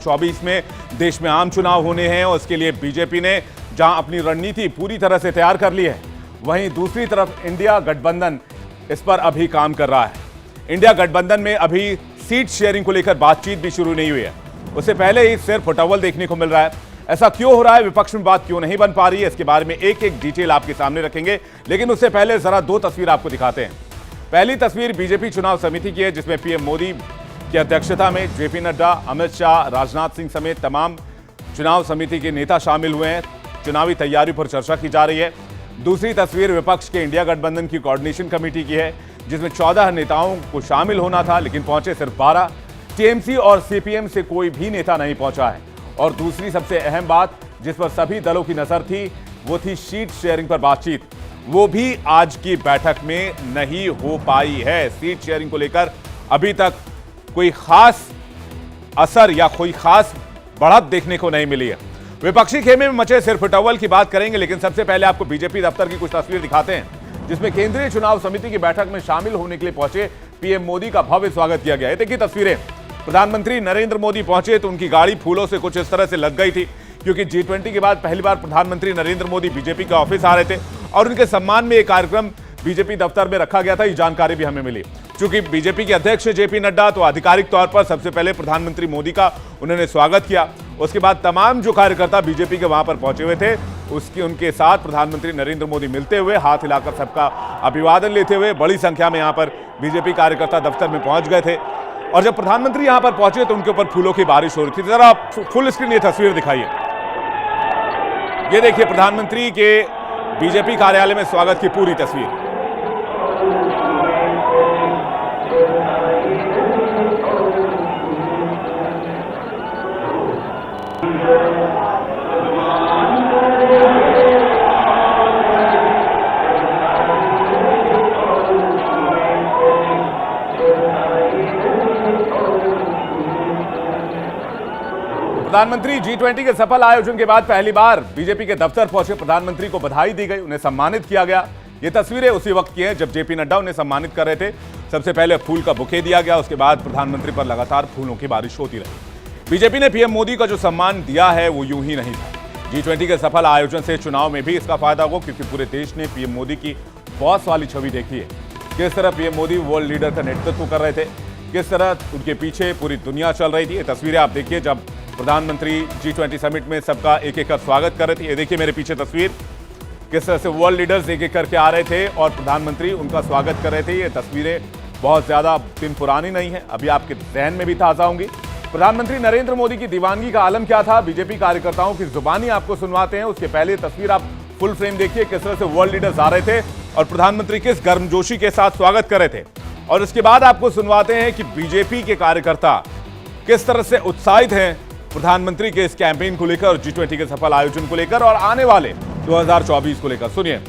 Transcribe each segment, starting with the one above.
24 में देश में आम चुनाव होने हैं और इसके लिए बीजेपी ने जहां अपनी रणनीति पूरी तरह से तैयार कर ली है, वहीं दूसरी तरफ इंडिया गठबंधन इस पर अभी काम कर रहा है। इंडिया गठबंधन में अभी सीट शेयरिंग को लेकर बातचीत भी शुरू नहीं हुई है। उससे पहले ही सिर्फ फुटबॉल देखने को मिल रहा है। ऐसा क्यों हो रहा है, विपक्ष में बात क्यों नहीं बन पा रही है, इसके बारे में एक एक डिटेल आपके सामने रखेंगे। लेकिन उससे पहले जरा दो तस्वीर आपको दिखाते हैं। पहली तस्वीर बीजेपी चुनाव समिति की है, जिसमें पीएम मोदी की अध्यक्षता में जेपी नड्डा, अमित शाह, राजनाथ सिंह समेत तमाम चुनाव समिति के नेता शामिल हुए हैं। चुनावी तैयारी पर चर्चा की जा रही है। दूसरी तस्वीर विपक्ष के इंडिया गठबंधन की कोऑर्डिनेशन कमेटी की है, जिसमें 14 नेताओं को शामिल होना था, लेकिन पहुंचे सिर्फ 12। टीएमसी और सीपीएम से कोई भी नेता नहीं पहुंचा है। और दूसरी सबसे अहम बात जिस पर सभी दलों की नजर थी, वो थी सीट शेयरिंग पर बातचीत। वो भी आज की बैठक में नहीं हो पाई है। सीट शेयरिंग को लेकर अभी तक कोई खास असर या कोई खास बढ़त देखने को नहीं मिली है। विपक्षी खेमे में मचे सिर फुटबॉल की बात करेंगे, लेकिन सबसे पहले आपको बीजेपी दफ्तर की कुछ तस्वीर दिखाते हैं, जिसमें केंद्रीय चुनाव समिति की बैठक में शामिल होने के लिए पहुंचे पीएम मोदी का भव्य स्वागत किया गया। देखिए तस्वीरें, प्रधानमंत्री नरेंद्र मोदी पहुंचे तो उनकी गाड़ी फूलों से कुछ इस तरह से लग गई थी, क्योंकि G20 के बाद पहली बार प्रधानमंत्री नरेंद्र मोदी बीजेपी के ऑफिस आ रहे थे और उनके सम्मान में एक कार्यक्रम बीजेपी दफ्तर में रखा गया था। ये जानकारी भी हमें मिली। चूंकि बीजेपी के अध्यक्ष जेपी नड्डा, तो आधिकारिक तौर पर सबसे पहले प्रधानमंत्री मोदी का उन्होंने स्वागत किया। उसके बाद तमाम जो कार्यकर्ता बीजेपी के वहां पर पहुंचे हुए थे, उनके साथ प्रधानमंत्री नरेंद्र मोदी मिलते हुए, हाथ हिलाकर सबका अभिवादन लेते हुए बड़ी संख्या में यहां पर बीजेपी कार्यकर्ता दफ्तर में पहुंच गए थे। और जब प्रधानमंत्री यहां पर पहुंचे तो उनके ऊपर फूलों की बारिश हो रही थी। जरा फुल स्क्रीन ये तस्वीर दिखाइए। ये देखिए प्रधानमंत्री के बीजेपी कार्यालय में स्वागत की पूरी तस्वीर। प्रधानमंत्री G20 के सफल आयोजन के बाद पहली बार बीजेपी के दफ्तर पहुंचे प्रधानमंत्री को बधाई दी गई, उन्हें सम्मानित किया गया। ये तस्वीरें उसी वक्त की हैं जब जेपी नड्डा उन्हें सम्मानित कर रहे थे। सबसे पहले फूल का बुके दिया गया, उसके बाद प्रधानमंत्री पर लगातार फूलों की बारिश होती रही। बीजेपी ने पीएम मोदी का जो सम्मान दिया है वो यूं ही नहीं था। G20 के सफल आयोजन से चुनाव में भी इसका फायदा होगा, क्योंकि पूरे देश ने पीएम मोदी की बॉस वाली छवि देखी है। किस तरह पीएम मोदी वर्ल्ड लीडर का नेतृत्व कर रहे थे, किस तरह उनके पीछे पूरी दुनिया चल रही थी। ये तस्वीरें आप देखिए जब प्रधानमंत्री G20 समिट में सबका एक एक कर स्वागत कर रहे थे। ये देखिए मेरे पीछे तस्वीर, किस तरह से वर्ल्ड लीडर्स एक एक करके आ रहे थे और प्रधानमंत्री उनका स्वागत कर रहे थे। ये तस्वीरें बहुत ज्यादा दिन पुरानी नहीं है, अभी आपके जहन में भी ताजा होंगी। प्रधानमंत्री नरेंद्र मोदी की दीवानगी का आलम क्या था, बीजेपी कार्यकर्ताओं की जुबानी आपको सुनवाते हैं। उसके पहले तस्वीर आप फुल फ्रेम देखिए, किस तरह से वर्ल्ड लीडर्स आ रहे थे और प्रधानमंत्री किस गर्मजोशी के साथ स्वागत कर रहे थे। और उसके बाद आपको सुनवाते हैं कि बीजेपी के कार्यकर्ता किस तरह से उत्साहित हैं प्रधानमंत्री के इस कैंपेन को लेकर और G20 के सफल आयोजन को लेकर और आने वाले 2024 को लेकर। सुनिए।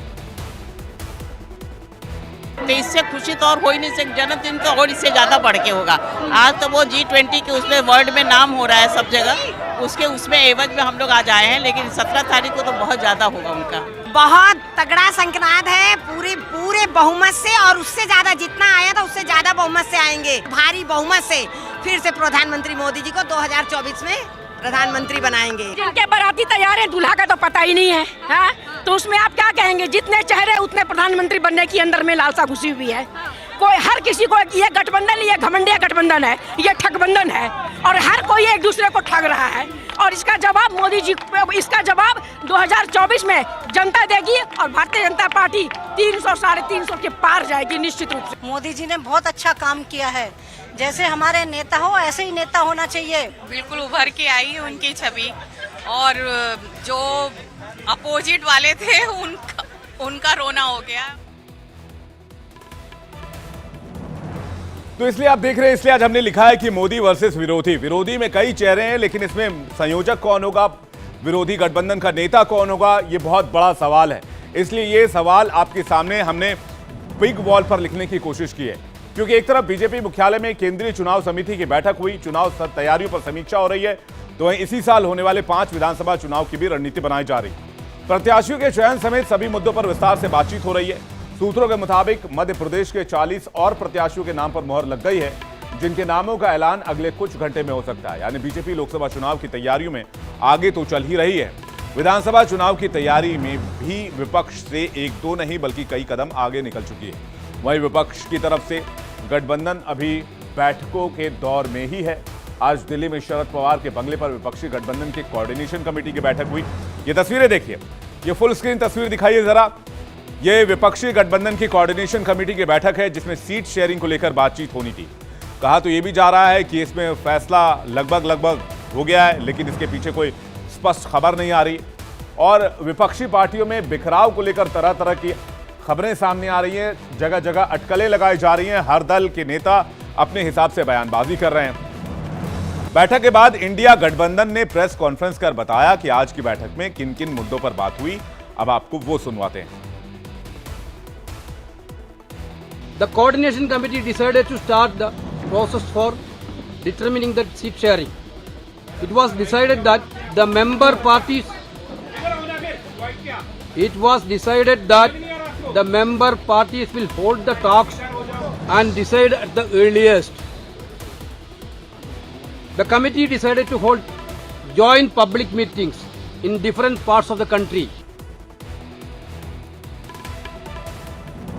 इससे खुशी तो और हो ही नहीं सकती, जन्मदिन तो और इससे ज्यादा बढ़ के होगा। आज तो वो G20 के उसमें वर्ल्ड में नाम हो रहा है सब जगह, उसमें एवज में हम लोग आज आए हैं, लेकिन 17 तारीख को तो बहुत ज्यादा होगा उनका। बहुत तगड़ा संक्रांत है, पूरे बहुमत से, और उससे ज्यादा जितना आया था उससे ज्यादा बहुमत से आएंगे। भारी बहुमत से फिर से प्रधानमंत्री मोदी जी को 2024 में प्रधानमंत्री बनाएंगे। जिनके बाराती तैयार है, दूल्हा का तो पता ही नहीं है, हाँ? तो उसमें आप क्या कहेंगे, जितने चेहरे उतने प्रधानमंत्री बनने की अंदर में लालसा घुसी हुई है। कोई हर किसी को ये गठबंधन, ये घमंडिया गठबंधन है, ये ठगबंधन है, और हर कोई एक दूसरे को ठग रहा है। और इसका जवाब मोदी जी, इसका जवाब 2024 में जनता देगी और भारतीय जनता पार्टी 300 साढ़े 300 के पार जाएगी निश्चित रूप से। मोदी जी ने बहुत अच्छा काम किया है, जैसे हमारे नेता हो ऐसे ही नेता होना चाहिए। बिल्कुल उभर के आई उनकी छवि, और जो अपोजिट वाले थे उनका रोना हो गया। तो इसलिए आप देख रहे हैं, इसलिए आज हमने लिखा है कि मोदी वर्सेस विरोधी। विरोधी में कई चेहरे हैं, लेकिन इसमें संयोजक कौन होगा, विरोधी गठबंधन का नेता कौन होगा, ये बहुत बड़ा सवाल है। इसलिए ये सवाल आपके सामने हमने बिग वॉल पर लिखने की कोशिश की है, क्योंकि एक तरफ बीजेपी मुख्यालय में केंद्रीय चुनाव समिति की बैठक हुई, चुनाव तैयारियों पर समीक्षा हो रही है, तो वहीं इसी साल होने वाले 5 विधानसभा चुनाव की भी रणनीति बनाई जा रही है। प्रत्याशियों के चयन समेत सभी मुद्दों पर विस्तार से बातचीत हो रही है। सूत्रों के मुताबिक मध्य प्रदेश के 40 और प्रत्याशियों के नाम पर मुहर लग गई है। जिनके नामों का ऐलान अगले कुछ घंटे में हो सकता है। यानी बीजेपी लोकसभा चुनाव की तैयारियों में आगे तो चल ही रही है, विधानसभा चुनाव की तैयारी में भी विपक्ष से एक दो नहीं बल्कि कई कदम आगे निकल चुकी है। वहीं विपक्ष की तरफ से गठबंधन अभी बैठकों के दौर में ही है। आज दिल्ली में शरद पवार के बंगले पर विपक्षी गठबंधन की कोऑर्डिनेशन कमेटी की बैठक हुई। ये तस्वीरें देखिए, ये फुल स्क्रीन तस्वीर दिखाइए जरा। ये विपक्षी गठबंधन की कोऑर्डिनेशन कमेटी की बैठक है जिसमें सीट शेयरिंग को लेकर बातचीत होनी थी। कहा तो ये भी जा रहा है कि इसमें फैसला लगभग हो गया है, लेकिन इसके पीछे कोई स्पष्ट खबर नहीं आ रही और विपक्षी पार्टियों में बिखराव को लेकर तरह तरह की खबरें सामने आ रही हैं। जगह जगह अटकलें लगाई जा रही हैं। हर दल के नेता अपने हिसाब से बयानबाजी कर रहे हैं। बैठक के बाद इंडिया गठबंधन ने प्रेस कॉन्फ्रेंस कर बताया कि आज की बैठक में किन किन मुद्दों पर बात हुई। अब आपको वो सुनवाते हैं। The coordination committee decided to start the process for determining the seat sharing. It was decided that the member parties will hold the talks and decide at the earliest. The committee decided to hold joint public meetings in different parts of the country.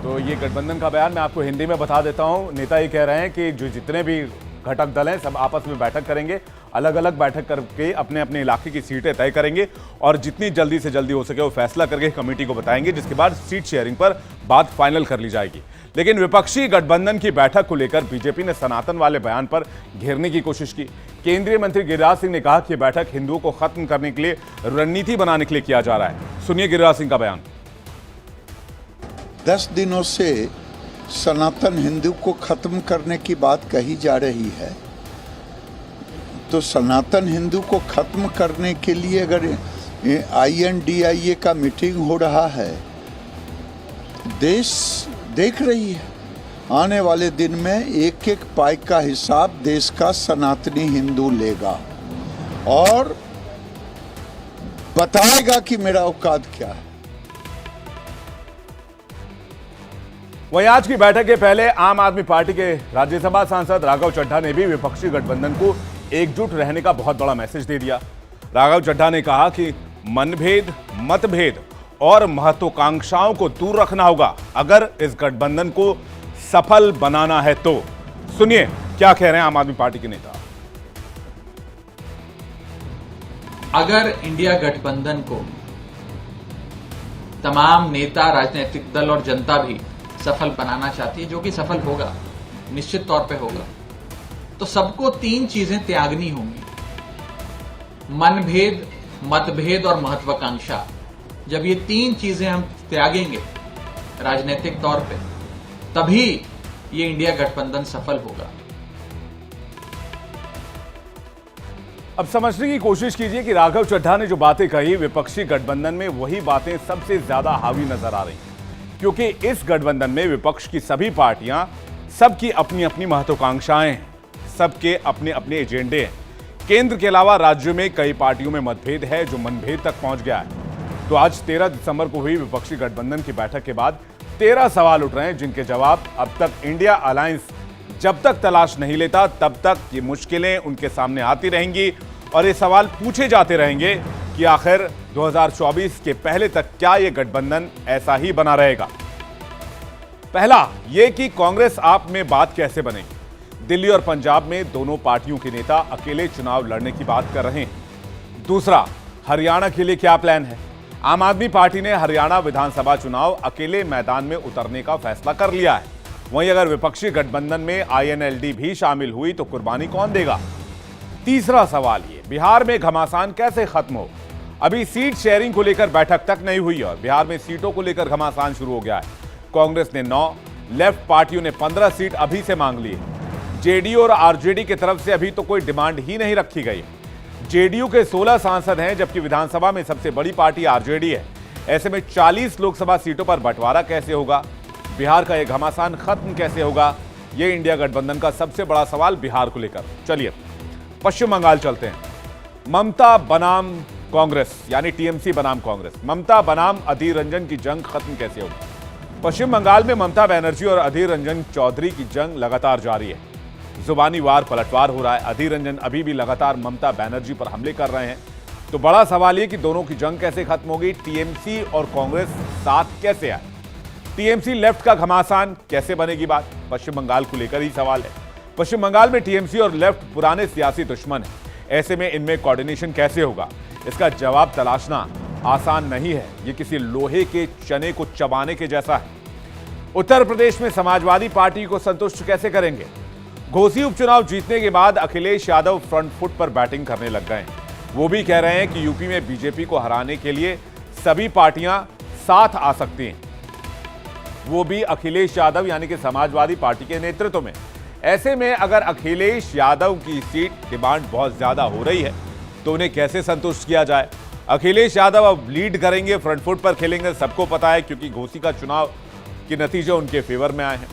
तो ये गठबंधन का बयान मैं आपको हिंदी में बता देता हूं। नेता ये कह रहे हैं कि जो जितने भी घटक दल हैं सब आपस में बैठक करेंगे, अलग अलग बैठक करके अपने अपने इलाके की सीटें तय करेंगे और जितनी जल्दी से जल्दी हो सके वो फैसला करके कमेटी को बताएंगे, जिसके बाद सीट शेयरिंग पर बात फाइनल कर ली जाएगी। लेकिन विपक्षी गठबंधन की बैठक को लेकर बीजेपी ने सनातन वाले बयान पर घेरने की कोशिश की। केंद्रीय मंत्री गिरिराज सिंह ने कहा कि बैठक हिंदुओं को खत्म करने के लिए रणनीति बनाने के लिए किया जा रहा है। सुनिए गिरिराज सिंह का बयान। 10 दिनों से सनातन हिंदू को खत्म करने की बात कही जा रही है, तो सनातन हिंदू को खत्म करने के लिए अगर INDIA का मीटिंग हो रहा है, देश देख रही है, आने वाले दिन में एक एक पाई का हिसाब देश का सनातनी हिंदू लेगा और बताएगा कि मेरा औकात क्या है। वहीं आज की बैठक के पहले आम आदमी पार्टी के राज्यसभा सांसद राघव चड्ढा ने भी विपक्षी गठबंधन को एकजुट रहने का बहुत बड़ा मैसेज दे दिया। राघव चड्ढा ने कहा कि मनभेद, मतभेद और महत्वाकांक्षाओं को दूर रखना होगा अगर इस गठबंधन को सफल बनाना है तो। सुनिए क्या कह रहे हैं आम आदमी पार्टी के नेता। अगर इंडिया गठबंधन को तमाम नेता, राजनीतिक दल और जनता भी सफल बनाना चाहती है, जो कि सफल होगा, निश्चित तौर पे होगा, तो सबको 3 चीजें त्यागनी होंगी: मनभेद, मतभेद और महत्वाकांक्षा। जब ये 3 चीजें हम त्यागेंगे राजनीतिक तौर पे, तभी ये इंडिया गठबंधन सफल होगा। अब समझने की कोशिश कीजिए कि राघव चड्ढा ने जो बातें कही, विपक्षी गठबंधन में वही बातें सबसे ज्यादा हावी नजर आ रही, क्योंकि इस गठबंधन में विपक्ष की सभी पार्टियां, सबकी अपनी अपनी महत्वाकांक्षाएं हैं, सबके अपने अपने एजेंडे हैं। केंद्र के अलावा राज्यों में कई पार्टियों में मतभेद है जो मनभेद तक पहुंच गया है। तो आज 13 दिसंबर को हुई विपक्षी गठबंधन की बैठक के बाद 13 सवाल उठ रहे हैं, जिनके जवाब अब तक इंडिया अलायंस जब तक तलाश नहीं लेता तब तक ये मुश्किलें उनके सामने आती रहेंगी और ये सवाल पूछे जाते रहेंगे कि आखिर 2024 के पहले तक क्या ये गठबंधन ऐसा ही बना रहेगा। पहला ये कि कांग्रेस आप में बात कैसे बनेगी। दिल्ली और पंजाब में दोनों पार्टियों के नेता अकेले चुनाव लड़ने की बात कर रहे हैं। दूसरा, हरियाणा के लिए क्या प्लान है। आम आदमी पार्टी ने हरियाणा विधानसभा चुनाव अकेले मैदान में उतरने का फैसला कर लिया है। वहीं अगर विपक्षी गठबंधन में INLD भी शामिल हुई तो कुर्बानी कौन देगा। तीसरा सवाल ये, बिहार में घमासान कैसे खत्म हो। अभी सीट शेयरिंग को लेकर बैठक तक नहीं हुई और बिहार में सीटों को लेकर घमासान शुरू हो गया है। कांग्रेस ने 9, लेफ्ट पार्टियों ने 15 सीट अभी से मांग ली है। JDU और RJD की तरफ से अभी तो कोई डिमांड ही नहीं रखी गई। JDU के 16 सांसद हैं, जबकि विधानसभा में सबसे बड़ी पार्टी RJD है। ऐसे में 40 लोकसभा सीटों पर बंटवारा कैसे होगा। बिहार का यह घमासान खत्म कैसे होगा, यह इंडिया गठबंधन का सबसे बड़ा सवाल बिहार को लेकर। चलिए पश्चिम बंगाल चलते हैं। ममता बनाम कांग्रेस यानी TMC बनाम कांग्रेस, ममता बनाम अधीर रंजन की जंग खत्म कैसे होगी। पश्चिम बंगाल में ममता बनर्जी और अधीर रंजन चौधरी की जंग लगातार जारी है। जुबानी वार पलटवार हो रहा है। अधीर रंजन अभी भी लगातार ममता बनर्जी पर हमले कर रहे हैं। तो बड़ा सवाल ये कि दोनों की जंग कैसे खत्म होगी, टीएमसी और कांग्रेस साथ कैसे आए, टीएमसी लेफ्ट का घमासान कैसे बनेगी बात, पश्चिम बंगाल को लेकर ही सवाल है। पश्चिम बंगाल में टीएमसी और लेफ्ट पुराने सियासी दुश्मन है। ऐसे में इनमें कोऑर्डिनेशन कैसे होगा, इसका जवाब तलाशना आसान नहीं है। ये किसी लोहे के चने को चबाने के जैसा है। उत्तर प्रदेश में समाजवादी पार्टी को संतुष्ट कैसे करेंगे? घोसी उपचुनाव जीतने के बाद अखिलेश यादव फ्रंट फुट पर बैटिंग करने लग गए हैं। वो भी कह रहे हैं कि यूपी में बीजेपी को हराने के लिए सभी पार्टियां साथ आ सकती हैं, वो भी अखिलेश यादव यानी कि समाजवादी पार्टी के नेतृत्व में। ऐसे में अगर अखिलेश यादव की सीट डिमांड बहुत ज्यादा हो रही है तो उन्हें कैसे संतुष्ट किया जाए? अखिलेश यादव अब लीड करेंगे, फ्रंट फुट पर खेलेंगे, सबको पता है, क्योंकि घोसी का चुनाव के नतीजे उनके फेवर में आए हैं।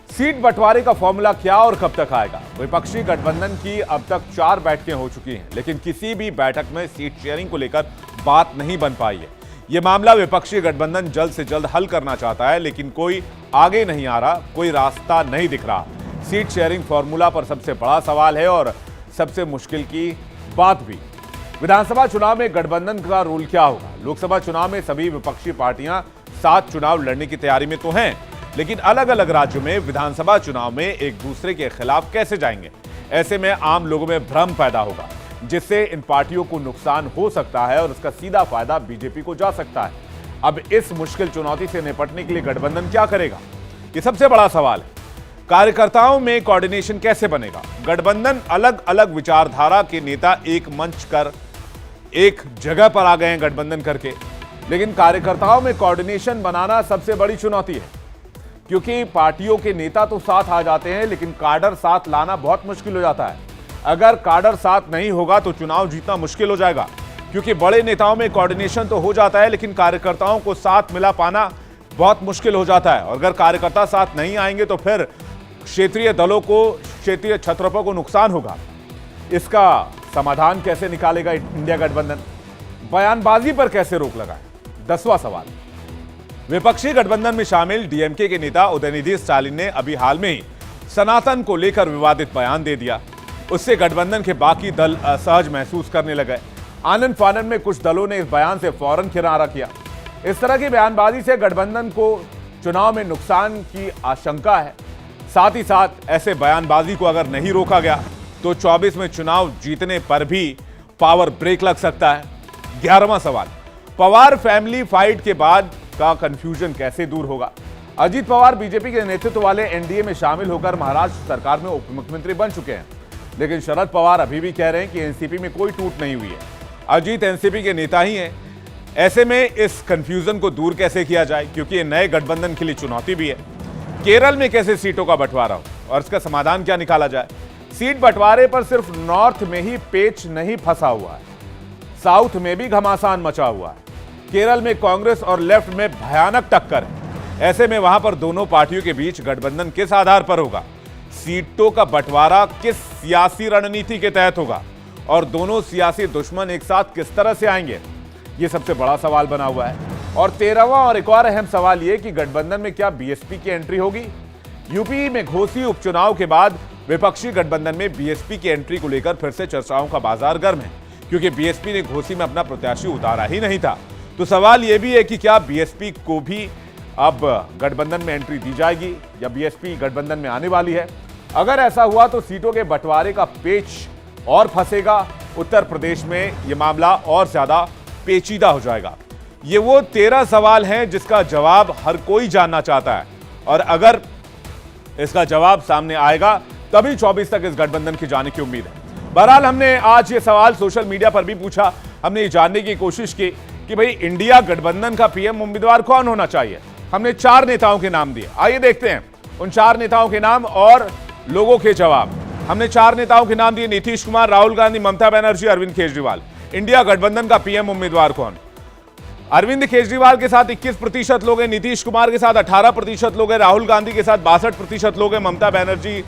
सीट बंटवारे का फॉर्मूला क्या और कब तक आएगा? विपक्षी गठबंधन की अब तक 4 बैठकें हो चुकी हैं, लेकिन किसी भी बैठक में सीट शेयरिंग को लेकर बात नहीं बन पाई है। यह मामला विपक्षी गठबंधन जल्द से जल्द हल करना चाहता है, लेकिन कोई आगे नहीं आ रहा, कोई रास्ता नहीं दिख रहा। सीट शेयरिंग फॉर्मूला पर सबसे बड़ा सवाल है और सबसे मुश्किल की बात भी। विधानसभा चुनाव में गठबंधन का रोल क्या होगा? लोकसभा चुनाव में सभी विपक्षी पार्टियां साथ चुनाव लड़ने की तैयारी में तो हैं, लेकिन अलग अलग राज्यों में विधानसभा चुनाव में एक दूसरे के खिलाफ कैसे जाएंगे? ऐसे में आम लोगों में भ्रम पैदा होगा, जिससे इन पार्टियों को नुकसान हो सकता है और इसका सीधा फायदा बीजेपी को जा सकता है। अब इस मुश्किल चुनौती से निपटने के लिए गठबंधन क्या करेगा, ये सबसे बड़ा सवाल है। कार्यकर्ताओं में कोऑर्डिनेशन कैसे बनेगा? गठबंधन अलग अलग विचारधारा के नेता एक मंच कर एक जगह पर आ गए हैं गठबंधन करके, लेकिन कार्यकर्ताओं में कोऑर्डिनेशन बनाना सबसे बड़ी चुनौती है, क्योंकि पार्टियों के नेता तो साथ आ जाते हैं, लेकिन काडर साथ लाना बहुत मुश्किल हो जाता है। अगर काडर साथ नहीं होगा तो चुनाव जीतना मुश्किल हो जाएगा, क्योंकि बड़े नेताओं में कोऑर्डिनेशन तो हो जाता है, लेकिन कार्यकर्ताओं को साथ मिला पाना बहुत मुश्किल हो जाता है। और अगर कार्यकर्ता साथ नहीं आएंगे तो फिर क्षेत्रीय दलों को, क्षेत्रीय छत्रपों को नुकसान होगा। इसका समाधान कैसे निकालेगा इंडिया गठबंधन? बयानबाजी पर कैसे रोक लगाए? 10वां सवाल। विपक्षी गठबंधन में शामिल डीएमके के नेता उदयनिधि स्टालिन ने अभी हाल में ही सनातन को लेकर विवादित बयान दे दिया। उससे गठबंधन के बाकी दल असहज महसूस करने लगे। आनंद फानन में कुछ दलों ने इस बयान से फौरन किनारा किया। इस तरह की बयानबाजी से गठबंधन को चुनाव में नुकसान की आशंका है। साथ ही साथ ऐसे बयानबाजी को अगर नहीं रोका गया तो 24 में चुनाव जीतने पर भी पावर ब्रेक लग सकता है। 11वां सवाल। पवार फैमिली फाइट के बाद का कंफ्यूजन कैसे दूर होगा? अजीत पवार बीजेपी के नेतृत्व वाले एनडीए में शामिल होकर महाराष्ट्र सरकार में उप मुख्यमंत्री बन चुके हैं, लेकिन शरद पवार अभी भी कह रहे हैं कि एनसीपी में कोई टूट नहीं हुई है। अजीत एनसीपी के नेता ही हैं। ऐसे में इस कंफ्यूजन को दूर कैसे किया जाए, क्योंकि ये नए गठबंधन के लिए चुनौती भी है। केरल में कैसे सीटों का बंटवारा हो और इसका समाधान क्या निकाला जाए? सीट बंटवारे पर सिर्फ नॉर्थ में ही पेच नहीं फंसा हुआ है, साउथ में भी घमासान मचा हुआ है। केरल में कांग्रेस और लेफ्ट में भयानक टक्कर है। ऐसे में वहां पर दोनों पार्टियों के बीच गठबंधन किस आधार पर होगा? सीटों का बंटवारा किस सियासी रणनीति के तहत होगा और दोनों सियासी दुश्मन एक साथ किस तरह से आएंगे? ये सबसे बड़ा सवाल बना हुआ है। और 13वां और एक और अहम सवाल ये कि गठबंधन में क्या बीएसपी की एंट्री होगी? यूपी में घोसी उपचुनाव के बाद विपक्षी गठबंधन में बीएसपी की एंट्री को लेकर फिर से चर्चाओं का बाजार गर्म है, क्योंकि बीएसपी ने घोसी में अपना प्रत्याशी उतारा ही नहीं था। तो सवाल यह भी है कि क्या बीएसपी को भी अब गठबंधन में एंट्री दी जाएगी या बीएसपी गठबंधन में आने वाली है? अगर ऐसा हुआ तो सीटों के बंटवारे का पेच और फंसेगा। उत्तर प्रदेश में यह मामला और ज्यादा पेचीदा हो जाएगा। ये वो 13 सवाल हैं जिसका जवाब हर कोई जानना चाहता है, और अगर इसका जवाब सामने आएगा तभी 24 तक इस गठबंधन की जाने की उम्मीद है। बहरहाल हमने आज ये सवाल सोशल मीडिया पर भी पूछा। हमने ये जानने की कोशिश की कि भाई इंडिया गठबंधन का पीएम उम्मीदवार कौन होना चाहिए। हमने 4 नेताओं के नाम दिए। आइए देखते हैं उन 4 नेताओं के नाम और लोगों के जवाब। हमने 4 नेताओं के नाम दिए: नीतीश कुमार, राहुल गांधी, ममता बनर्जी, अरविंद केजरीवाल। इंडिया गठबंधन का पीएम उम्मीदवार कौन? अरविंद केजरीवाल के साथ 21% लोग हैं, नीतीश कुमार के साथ 18% लोग हैं, राहुल गांधी के साथ 62% लोग हैं, ममता बनर्जी